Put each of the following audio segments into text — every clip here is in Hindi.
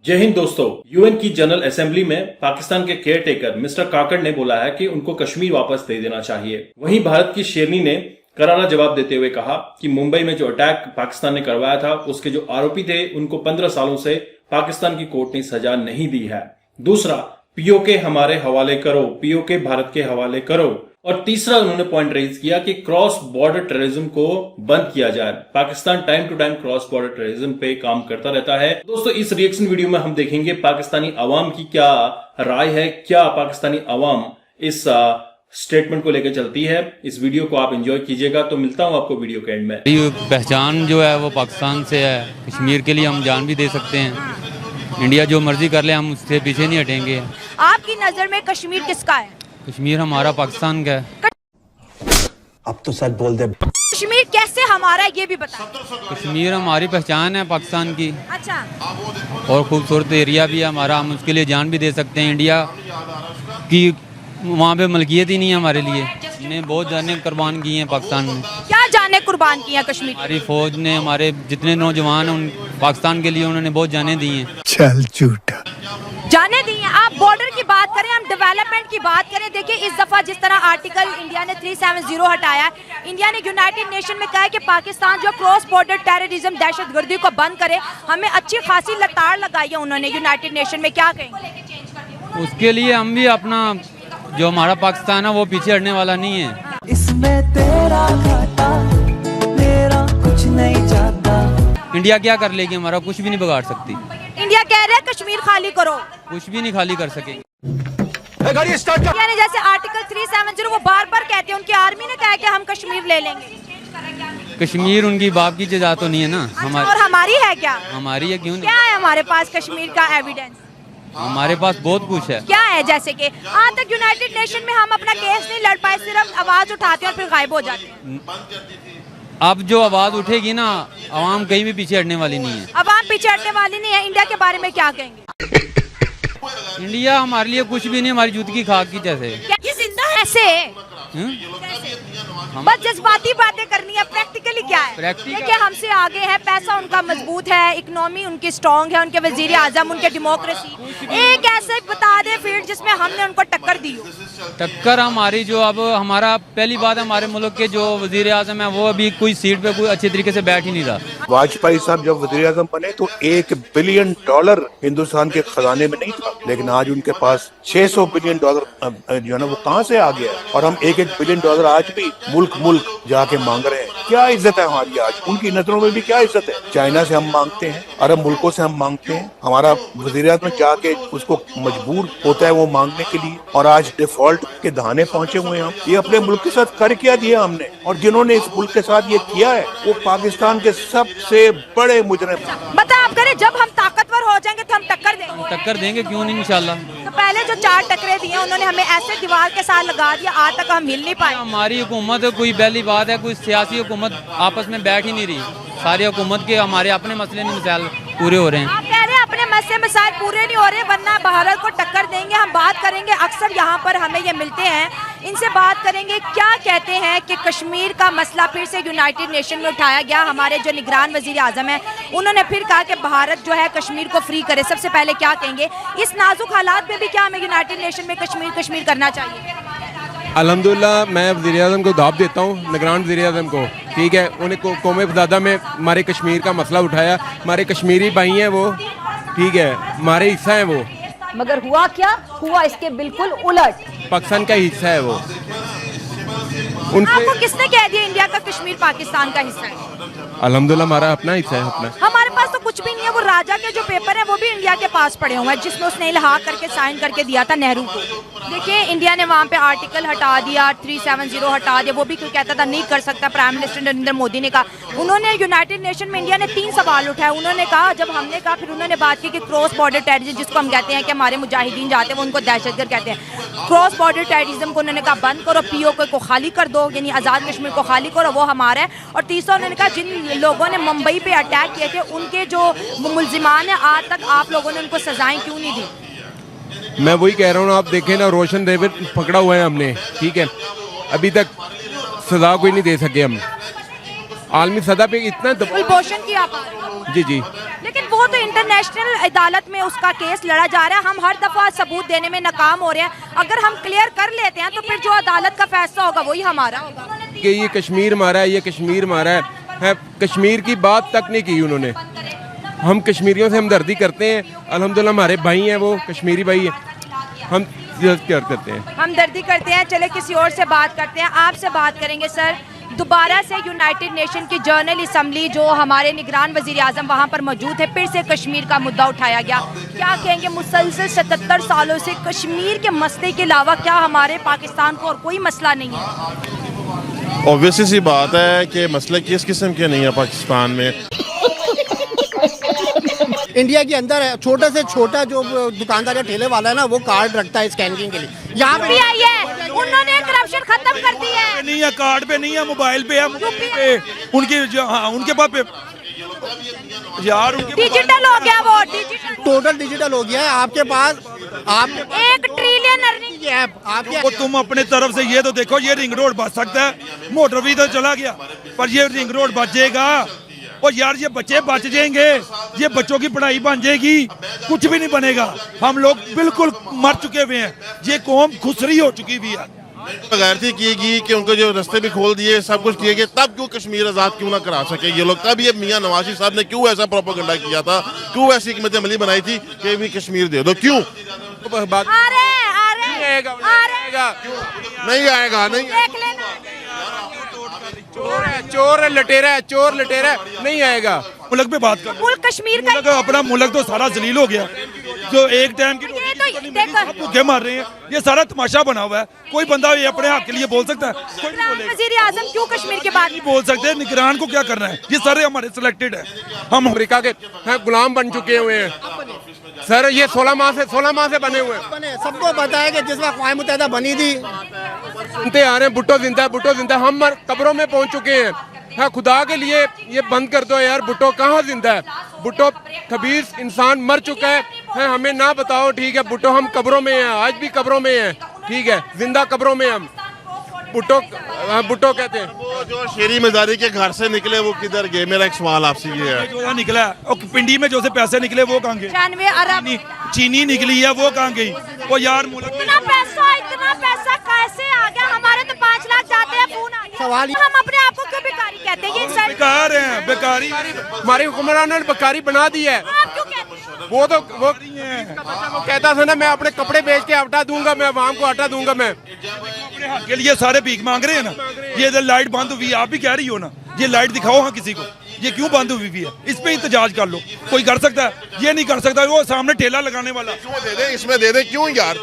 जय हिंद दोस्तों। यूएन की जनरल असेंबली में पाकिस्तान के केयर टेकर मिस्टर काकड़ ने बोला है कि उनको कश्मीर वापस दे देना चाहिए। वहीं भारत की शेरनी ने करारा जवाब देते हुए कहा कि मुंबई में जो अटैक पाकिस्तान ने करवाया था उसके जो आरोपी थे उनको 15 सालों से पाकिस्तान की कोर्ट ने सजा नहीं दी है। दूसरा, पीओके हमारे हवाले करो, पीओके भारत के हवाले करो। और तीसरा उन्होंने पॉइंट रेज किया कि क्रॉस बॉर्डर टेररिज्म को बंद किया जाए। Pakistan time to time cross border terrorism पे काम करता रहता है। दोस्तों, इस रिएक्शन वीडियो में हम देखेंगे पाकिस्तानी अवाम की क्या राय है, क्या पाकिस्तानी अवाम इस स्टेटमेंट को लेकर चलती है। इस वीडियो को आप एंजॉय कीजिएगा। तो मिलता हूं आपको वीडियो के एंड में। पहचान जो है वो पाकिस्तान से है। कश्मीर के लिए हम जान भी दे सकते हैं। इंडिया जो मर्जी कर ले, हम उससे पीछे नहीं हटेंगे। आपकी नजर में कश्मीर किसका है? कश्मीर हमारा, पाकिस्तान का है। अब तो सच बोल दे। कश्मीर कैसे हमारा है ये भी बता। कश्मीर हमारी पहचान है पाकिस्तान की। अच्छा, और खूबसूरत एरिया भी है हमारा, हम उसके लिए जान भी दे सकते हैं। इंडिया की वहाँ पे मलकियत ही नहीं है हमारे लिए। हमने बहुत जाने कुर्बान की हैं पाकिस्तान में। क्या जाने कुर्बान की हैं कश्मीर? हमारी फौज ने, हमारे जितने नौजवान हैं उन पाकिस्तान के लिए उन्होंने बहुत जाने दी हैं। चल झूठा। जाने दी हैं। आप बॉर्डर की बात करें, हम डेवलपमेंट की बात करें। देखिए, इस दफा जिस तरह आर्टिकल इंडिया ने 370 हटाया है, इंडिया ने यूनाइटेड नेशन में कहा है कि पाकिस्तान जो क्रॉस बॉर्डर टेररिज्म, दहशतगर्दी को बंद करे। हमें अच्छी खासी लताड़ लगाई है उन्होंने यूनाइटेड नेशन में। क्या कहेंगे? उसके लिए हम भी अपना, जो हमारा पाकिस्तान है वो पीछे हटने वाला नहीं है। इसमें तेरा घाटा, मेरा कुछ नहीं जाता। इंडिया क्या कर लेगी? हमारा कुछ भी नहीं बिगाड़ सकती। इंडिया कह रहे हैं कश्मीर खाली करो, कुछ भी नहीं खाली कर सकेगी। इंडिया ने जैसे आर्टिकल 370 वो बार बार कहते हैं, उनकी आर्मी ने कहा कि हम कश्मीर ले लेंगे। कश्मीर उनकी बाप की जगह तो नहीं है ना, और हमारी है क्या? हमारी है। क्यों नहीं? क्या है हमारे पास कश्मीर का एविडेंस? हमारे पास बहुत कुछ है। क्या है? जैसे कि आज तक यूनाइटेड नेशन में हम अपना केस नहीं लड़ पाए, सिर्फ आवाज उठाते हैं और फिर गायब हो जाते हैं। अब जो आवाज उठेगी ना, आवाम कहीं भी पीछे हटने वाली नहीं है। आवाम पीछे हटने वाली नहीं है। इंडिया के बारे में क्या कहेंगे? इंडिया हमारे लिए कुछ भी नहीं, हमारी जूत की खाक की जैसे। ये जिंदा है ऐसे? बस जज्बाती बातें करनी है। प्रैक्टिकली क्या है? देखिए, हमसे आगे है, पैसा उनका मजबूत है, इकोनॉमी उनकी स्ट्रॉन्ग है, उनके वजीर आजम, उनके डेमोक्रेसी। एक ऐसे बता दे फील्ड जिसमें हमने उनको टक्कर दी हो। टक्कर हमारी जो, अब हमारा पहली बात, हमारे मुल्क के जो वजीर आजम है वो अभी कोई सीट पे कोई अच्छे तरीके से बैठ ही नहीं रहा। वाजपेयी साहब जब वजीर आजम बने तो $1 बिलियन हिंदुस्तान के खजाने में नहीं था, लेकिन आज उनके पास $600 बिलियन जो है ना वो कहाँ से आ गया। और हम $1 बिलियन आज भी मुल्क जाके मांग रहे हैं। क्या इज्जत है हमारी आज? उनकी नजरों में भी क्या इज्जत है? चाइना से हम मांगते हैं, अरब मुल्कों से हम मांगते हैं। हमारा वजीर आजम जाके उसको मजबूर होता है वो मांगने के लिए, और आज डिफॉल्ट के दहाने पहुंचे हुए हैं हम। ये अपने मुल्क के साथ कर किया दिया हमने, और जिन्होंने इस मुल्क के साथ ये किया है वो पाकिस्तान के सबसे बड़े मुजरिम। बता आप करें, जब हम ताकतवर हो जाएंगे तो हम टक्कर देंगे। टक्कर देंगे, क्यों नहीं, इंशाल्लाह। तो पहले जो 4 टक्करे दिए उन्होंने हमें ऐसे दीवार के साथ लगा दिया, आज तक हम हिल नहीं पाए। हमारी हुकूमत कोई पहली बात है, कोई सियासी हुकूमत आपस में बैठ ही नहीं रही। सारी हुकूमत के हमारे अपने मसले नहीं मसाइल पूरे हो रहे हैं। आप कह रहे हैं अपने मसले मसाइल पूरे नहीं हो रहे, वरना भारत को टक्कर देंगे। हम बात करेंगे, अक्सर यहाँ पर हमें ये मिलते हैं, इनसे बात करेंगे क्या कहते हैं कि कश्मीर का मसला फिर से यूनाइटेड नेशन में उठाया गया। हमारे जो निगरान वजीर आजम है उन्होंने फिर कहा कि भारत जो है कश्मीर को फ्री करे। सबसे पहले क्या कहेंगे इस नाजुक हालात में भी, क्या हमें यूनाइटेड नेशन में कश्मीर करना चाहिए? अल्हम्दुलिल्लाह, मैं वज़ीर आज़म को दाव देता हूँ, निगरान वज़ीर आज़म को। ठीक है, उन्हें कौमे फ़दादा में हमारे कश्मीर का मसला उठाया। हमारे कश्मीरी भाई हैं वो, ठीक है, हमारे हिस्सा है वो। मगर हुआ क्या? हुआ इसके बिल्कुल उलट। पाकिस्तान का हिस्सा है वो। आपको किसने कह दिया इंडिया का कश्मीर पाकिस्तान का हिस्सा है? अल्हम्दुलिल्लाह हमारा अपना हिस्सा है। अपना हमारे पास तो कुछ भी नहीं है। वो राजा के जो पेपर है वो भी इंडिया के पास पड़े हुए हैं, जिसमें उसने इल्हाक करके साइन करके दिया था नेहरू को। देखिए, इंडिया ने वहाँ पे आर्टिकल हटा दिया, 370 हटा दिया। वो भी कोई कहता था नहीं कर सकता। प्राइम मिनिस्टर नरेंद्र मोदी ने कहा, उन्होंने यूनाइटेड नेशन में इंडिया ने 3 सवाल उठाए। उन्होंने कहा, जब हमने कहा, फिर उन्होंने बात की कि क्रॉस बॉर्डर टेररिज्म, जिसको हम कहते हैं कि हमारे मुजाहिदीन जाते हैं वो उनको दहशतगर्द कहते हैं, क्रॉस बॉर्डर टेररिज्म को उन्होंने कहा बंद करो, पीओके को खाली कर दो, यानी आज़ाद कश्मीर को खाली करो, वो हमारा है। और तीसरा उन्होंने कहा, जिन लोगों ने मुंबई पे अटैक किए थे उनके जो मुलजिमान है, आज तक आप लोगों ने उनको सजाएं क्यों नहीं दी? मैं वही कह रहा हूँ, आप देखें ना, रोशन रेवत पकड़ा हुआ है हमने, ठीक है, अभी तक सजा कोई नहीं दे सके हम। आलमी सतह पे इतना कुलभूषण की आप जी जी। लेकिन वो तो इंटरनेशनल अदालत में उसका केस लड़ा जा रहा है, हम हर दफा सबूत देने में नाकाम हो रहे हैं। अगर हम क्लियर कर लेते हैं तो फिर जो अदालत का फैसला होगा वही हमारा होगा कि ये कश्मीर हमारा है, ये कश्मीर हमारा है। कश्मीर की बात तक नहीं की उन्होंने। हम कश्मीरियों से हमदर्दी करते हैं, अल्हम्दुलिल्लाह हमारे भाई हैं, वो कश्मीरी भाई हैं, हम करते हैं, हमदर्दी करते हैं। चले किसी और से बात करते हैं, आपसे बात करेंगे सर। दोबारा से यूनाइटेड नेशन की जनरल असम्बली जो हमारे निगरान वजीर आजम वहाँ पर मौजूद है, फिर से कश्मीर का मुद्दा उठाया गया। क्या कहेंगे, मुसलसल 77 सालों से कश्मीर के मसले के अलावा क्या हमारे पाकिस्तान को और कोई मसला नहीं है? ऑब्वियसली सी बात है कि मसले किस किस्म के नहीं है पाकिस्तान में। इंडिया के अंदर छोटे से छोटा जो दुकानदार या ठेले वाला है ना, वो कार्ड रखता है स्कैनिंग के लिए। यहाँ पे आई है, उन्होंने करप्शन खत्म कर दी है। नहीं है, कार्ड पे नहीं है, मोबाइल पे है, उनके पास यार डिजिटल हो गया, वो डिजिटल टोटल डिजिटल हो गया है। आपके पास आप 1 ट्रिलियन अर्निंग ऐप आपके वो तुम अपने तरफ से ये तो देखो, ये रिंग रोड बच सकता है, मोटर भी तो चला गया, पर ये रिंग रोड बचेगा। और यार ये बच्चे बच जाएंगे, ये बच्चों की पढ़ाई बन जाएगी, कुछ भी नहीं बनेगा। हम लोग बिल्कुल मर चुके हुए हैं, ये कौम खुसरी हो चुकी हुई है। बगैरती की गई कि उनको जो रास्ते भी खोल दिए, सब कुछ किए गए, तब क्यों कश्मीर आज़ाद क्यों ना करा सके ये लोग? तब ये मियां नवाज साहब ने क्यों ऐसा प्रोपेगेंडा किया था, क्यों ऐसी हिकमत अमली बनाई थी कि भी कश्मीर दे दो? क्यों बात नहीं आएगा, नहीं चोर है, लटेरा है, चोर लटेरा है, नहीं आएगा। मुल्क पे बात कर, मुल्क कश्मीर का अपना मुल्क तो सारा जलील हो गया, जो एक टाइम की भूखे मार रहे हैं, ये सारा तमाशा बना हुआ है। कोई बंदा ये अपने हक के लिए बोल सकता है? कोई नहीं बोलेगा। वजीर आजम क्यों कश्मीर के बाद नहीं बोल सकते? निगरान को क्या करना है? ये सारे हमारे सिलेक्टेड है, हम अमेरिका के गुलाम बन चुके हुए हैं सर। ये 16 माह से बने हुए हैं। सबको पता है कि जिस वक्त क़ौम मुत्तहिदा बनी थी, सुनते आ रहे हैं भुट्टो जिंदा है, भुट्टो जिंदा है। हम कब्रों में पहुंच चुके हैं। हाँ, खुदा के लिए ये बंद कर दो यार, भुट्टो कहाँ जिंदा है? भुट्टो खबीस इंसान मर चुका है, हमें ना बताओ, ठीक है? भुट्टो हम कब्रों में हैं, आज भी कब्रों में हैं, ठीक है? जिंदा कब्रों में हम। भुट्टो कहते हैं। वो जो शेरी मजारी के घर से निकले वो किधर गए? मेरा एक सवाल आपसे ये है। जो निकला और पिंडी में जो से पैसे निकले वो कहाँ गए? 95 अरब चीनी निकली है, वो कहाँ गई? वो यार इतना पैसा कैसे आ गया? हमारे तो 5 लाख जाते हैं, फोन आ गया। सवाल हम अपने आप को क्यों बेकारी कहते हैं? ये बेकार है, बेकारी। हमारे हुक्मरानों ने बेकारी बना दी है। आप क्यों कहते हैं? वो कहता था ना, मैं अपने कपड़े बेच के आटा दूंगा, मैं आवाम को आटा दूंगा। मैं अपने हक के लिए सारे भीख मांग रहे हैं ना। ये लाइट बंद हुई, आप भी कह रही हो ना, ये लाइट दिखाओ हाँ किसी को, ये क्यों बंद हुई है? इस पे इhtजाज कर लो। कोई कर सकता है? ये नहीं कर सकता। वो सामने ठेला लगाने वाला दे दे, इसमें दे दे, क्यों यार?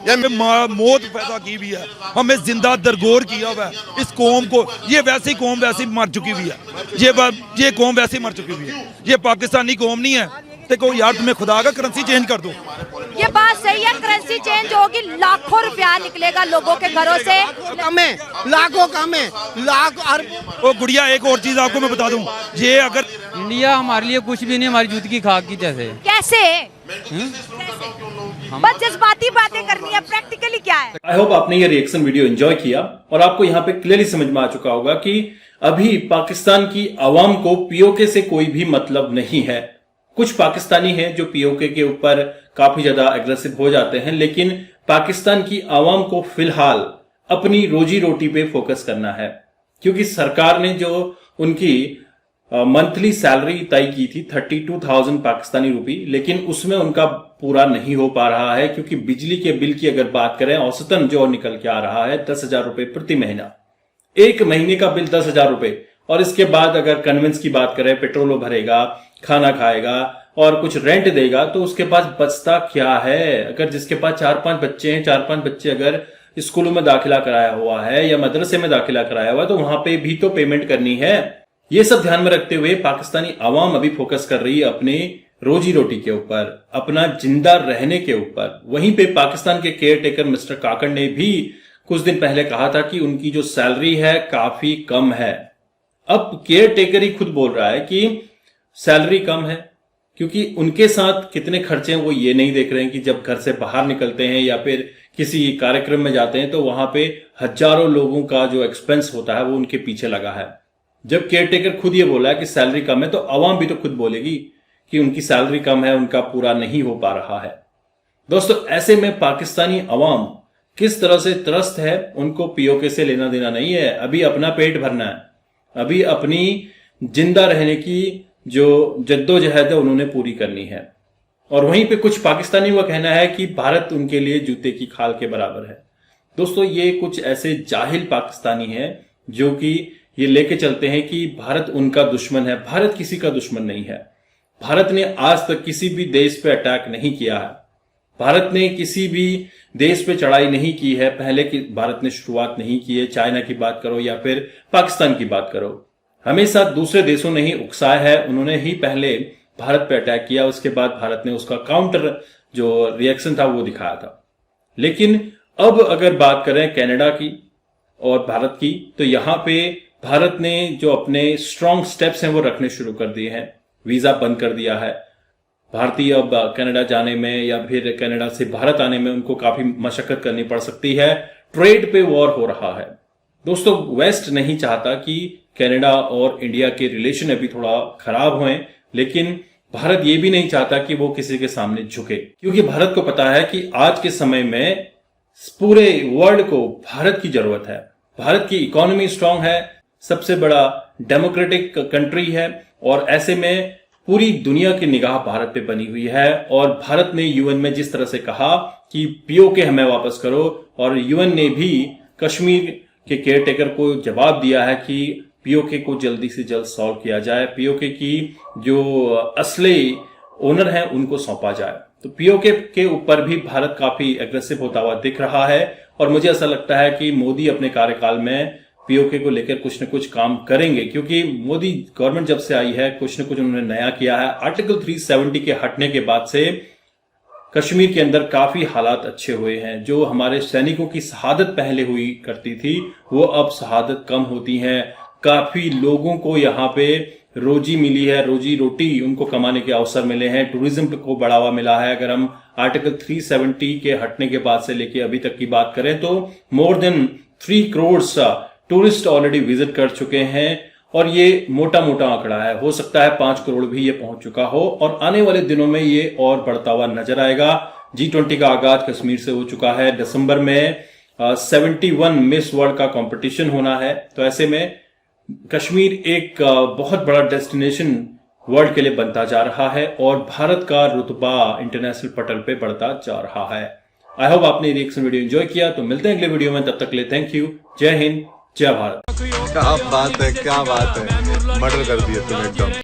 मौत पैदा की हुई है, हमें जिंदा दरगोर किया हुआ है इस कौम को। ये वैसी कौम वैसी मर चुकी हुई है, ये कौम वैसी मर चुकी हुई है। ये पाकिस्तानी कौम नहीं है। देखो यार, तुम्हें खुदा का करेंसी चेंज कर दो। ये बात सही है, करेंसी चेंज होगी, लाखों रुपया निकलेगा लोगों के घरों से। कम है, लाखों कम है, लाख अरब। ओ गुड़िया, एक और चीज आपको मैं बता दूं, ये अगर इंडिया हमारे लिए कुछ भी नहीं, हमारी जूत की खाक की जैसे। कैसे? बस जज्बाती बातें करनी है, प्रैक्टिकली क्या है? आई होप आपने ये रिएक्शन वीडियो एंजॉय किया और आपको यहाँ पे क्लियरली समझ में आ चुका होगा कि अभी पाकिस्तान की आवाम को पीओके से कोई भी मतलब नहीं है। कुछ पाकिस्तानी हैं जो पीओके के ऊपर काफी ज्यादा एग्रेसिव हो जाते हैं, लेकिन पाकिस्तान की आवाम को फिलहाल अपनी रोजी रोटी पे फोकस करना है, क्योंकि सरकार ने जो उनकी मंथली सैलरी तय की थी 32,000 पाकिस्तानी रुपी, लेकिन उसमें उनका पूरा नहीं हो पा रहा है, क्योंकि बिजली के बिल की अगर बात करें औसतन जो निकल के आ रहा है 10,000 रुपए प्रति महीना। एक महीने का बिल 10,000 रुपए, और इसके बाद अगर कन्वेंस की बात करें, पेट्रोल भरेगा, खाना खाएगा और कुछ रेंट देगा, तो उसके पास बचता क्या है? अगर जिसके पास 4-5 बच्चे हैं, 4-5 बच्चे अगर स्कूलों में दाखिला कराया हुआ है या मदरसे में दाखिला कराया हुआ है, तो वहां पे भी तो पेमेंट करनी है। ये सब ध्यान में रखते हुए पाकिस्तानी आवाम अभी फोकस कर रही है अपने रोजी रोटी के ऊपर, अपना जिंदा रहने के ऊपर। वहीं पे पाकिस्तान के केयर टेकर मिस्टर काकड़ ने भी कुछ दिन पहले कहा था कि उनकी जो सैलरी है काफी कम है। अब केयर टेकर ही खुद बोल रहा है कि सैलरी कम है, क्योंकि उनके साथ कितने खर्चे हैं वो ये नहीं देख रहे हैं कि जब घर से बाहर निकलते हैं या फिर किसी कार्यक्रम में जाते हैं तो वहां पे हजारों लोगों का जो एक्सपेंस होता है वो उनके पीछे लगा है। जब केयरटेकर खुद ये बोला है कि सैलरी कम है, तो अवाम भी तो खुद बोलेगी कि उनकी सैलरी कम है, उनका पूरा नहीं हो पा रहा है। दोस्तों, ऐसे में पाकिस्तानी अवाम किस तरह से त्रस्त है, उनको पीओके से लेना देना नहीं है। अभी अपना पेट भरना है, अभी अपनी जिंदा रहने की जो जद्दोजहद है उन्होंने पूरी करनी है। और वहीं पे कुछ पाकिस्तानी का कहना है कि भारत उनके लिए जूते की खाल के बराबर है। दोस्तों, ये कुछ ऐसे जाहिल पाकिस्तानी हैं जो कि ये लेके चलते हैं कि भारत उनका दुश्मन है। भारत किसी का दुश्मन नहीं है। भारत ने आज तक किसी भी देश पे अटैक नहीं किया है। भारत ने किसी भी देश पे चढ़ाई नहीं की है। पहले की भारत ने शुरुआत नहीं की है। चाइना की बात करो या फिर पाकिस्तान की बात करो, हमेशा दूसरे देशों ने ही उकसाया है। उन्होंने ही पहले भारत पे अटैक किया, उसके बाद भारत ने उसका काउंटर जो रिएक्शन था वो दिखाया था। लेकिन अब अगर बात करें कनाडा की और भारत की, तो यहां पे भारत ने जो अपने स्ट्रॉन्ग स्टेप्स हैं वो रखने शुरू कर दिए हैं। वीजा बंद कर दिया है। भारतीय अब कनाडा जाने में या फिर कनाडा से भारत आने में उनको काफी मशक्कत करनी पड़ सकती है। ट्रेड पे वॉर हो रहा है। दोस्तों, वेस्ट नहीं चाहता कि कनाडा और इंडिया के रिलेशन अभी थोड़ा खराब हों, लेकिन भारत ये भी नहीं चाहता कि वो किसी के सामने झुके, क्योंकि भारत को पता है कि आज के समय में पूरे वर्ल्ड को भारत की जरूरत है। भारत की इकोनॉमी स्ट्रांग है, सबसे बड़ा डेमोक्रेटिक कंट्री है, और ऐसे में पूरी दुनिया की निगाह भारत पे बनी हुई है। और भारत ने यूएन में जिस तरह से कहा कि पीओके हमें वापस करो, और यूएन ने भी कश्मीर के केयरटेकर को जवाब दिया है कि पीओके को जल्दी से जल्द सॉल्व किया जाए, पीओके की जो असली ओनर हैं उनको सौंपा जाए। तो पीओके के ऊपर भी भारत काफी एग्रेसिव होता हुआ दिख रहा है, और मुझे ऐसा लगता है कि मोदी अपने कार्यकाल में पीओके को लेकर कुछ न कुछ काम करेंगे, क्योंकि मोदी गवर्नमेंट जब से आई है कुछ न कुछ उन्होंने नया किया है। आर्टिकल 370 के हटने के बाद से कश्मीर के अंदर काफी हालात अच्छे हुए हैं। जो हमारे सैनिकों की शहादत पहले हुई करती थी, वो अब शहादत कम होती हैं। काफी लोगों को यहाँ पे रोजी मिली है, रोजी रोटी उनको कमाने के अवसर मिले हैं। टूरिज्म को बढ़ावा मिला है। अगर हम आर्टिकल 370 के हटने के बाद से लेके अभी तक की बात करें तो more than 3 crore tourist already visit कर चुके हैं, और ये मोटा मोटा आंकड़ा है। हो सकता है 5 करोड़ भी ये पहुंच चुका हो, और आने वाले दिनों में ये और बढ़ता हुआ नजर आएगा। G20 का आगाज कश्मीर से हो चुका है। दिसंबर में 71 मिस वर्ल्ड का कंपटीशन होना है। तो ऐसे में कश्मीर एक बहुत बड़ा डेस्टिनेशन वर्ल्ड के लिए बनता जा रहा है, और भारत का रुतबा इंटरनेशनल पटल पे बढ़ता जा रहा है। आई होप आपने रिएक्शन वीडियो एंजॉय किया। तो मिलते हैं अगले वीडियो में, तब तक के लिए थैंक यू। जय हिंद, जय भारत। क्या बात है, क्या बात है, मर्डर कर दिया तुम एकदम।